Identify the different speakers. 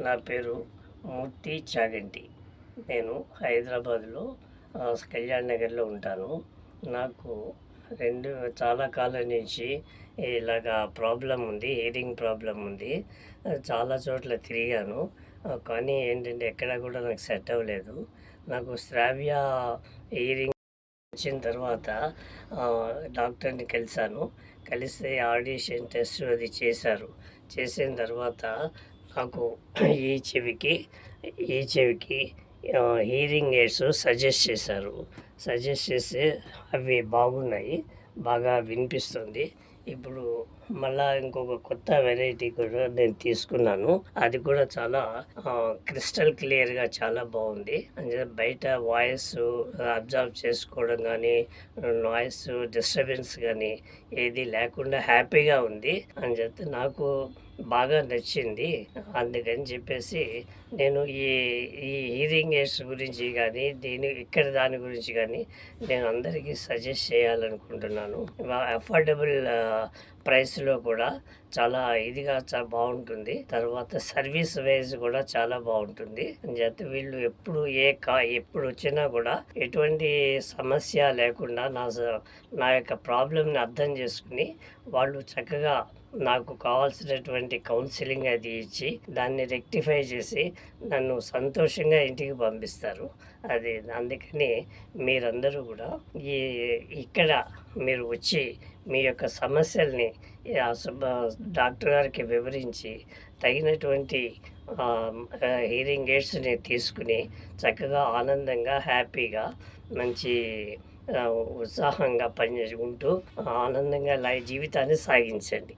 Speaker 1: నా పేరు మూర్తి చాగంటి. నేను హైదరాబాద్లో కళ్యాణ్ నగర్లో ఉంటాను. నాకు రెండు చాలా కాలం నుంచి ఇలాగా ప్రాబ్లం ఉంది, హియరింగ్ ప్రాబ్లం ఉంది. చాలా చోట్ల తిరిగాను. కానీ ఏంటంటే ఎక్కడ కూడా నాకు సెట్ అవ్వలేదు. నాకు శ్రావ్య హియరింగ్ వచ్చిన తర్వాత డాక్టర్ని కలిశాను. కలిస్తే ఆడిషన్ టెస్ట్ అది చేశారు. చేసిన తర్వాత నాకు ఈ చెవికి హీరింగ్ ఎయిడ్స్ సజెస్ట్ చేశారు. సజెస్ట్ చేస్తే అవి బాగున్నాయి, బాగా వినిపిస్తుంది. ఇప్పుడు మళ్ళా ఇంకొక కొత్త వెరైటీ కూడా నేను తీసుకున్నాను. అది కూడా చాలా క్రిస్టల్ క్లియర్గా చాలా బాగుంది. అంటే బయట వాయిస్ అబ్జర్వ్ చేసుకోవడం కానీ, నాయిస్ డిస్టర్బెన్స్ కానీ ఏది లేకుండా హ్యాపీగా ఉంది అని చెప్తే నాకు బాగా నచ్చింది. అందుకని చెప్పేసి నేను ఈ ఈ హీరింగ్ ఎయిడ్స్ గురించి కానీ దాని గురించి కానీ నేను అందరికీ సజెస్ట్ చేయాలనుకుంటున్నాను. అఫోర్డబుల్ ప్రైస్లో కూడా చాలా బాగుంటుంది. తర్వాత సర్వీస్ వైజ్ కూడా చాలా బాగుంటుంది అని చెప్తే వీళ్ళు ఎప్పుడు వచ్చినా కూడా ఎటువంటి సమస్య లేకుండా నా యొక్క ప్రాబ్లమ్ని అర్థం చేసుకుని వాళ్ళు చక్కగా నాకు కావాల్సినటువంటి కౌన్సిలింగ్ అది ఇచ్చి దాన్ని రెక్టిఫై చేసి నన్ను సంతోషంగా ఇంటికి పంపిస్తారు. అందుకని మీరందరూ కూడా ఇక్కడ మీరు వచ్చి మీ యొక్క సమస్యల్ని డాక్టర్ గారికి వివరించి తగినటువంటి హీరింగ్ ఎయిడ్స్ని తీసుకుని చక్కగా ఆనందంగా హ్యాపీగా మంచి ఉత్సాహంగా ఉంటూ ఆనందంగా జీవితాన్ని సాగించండి.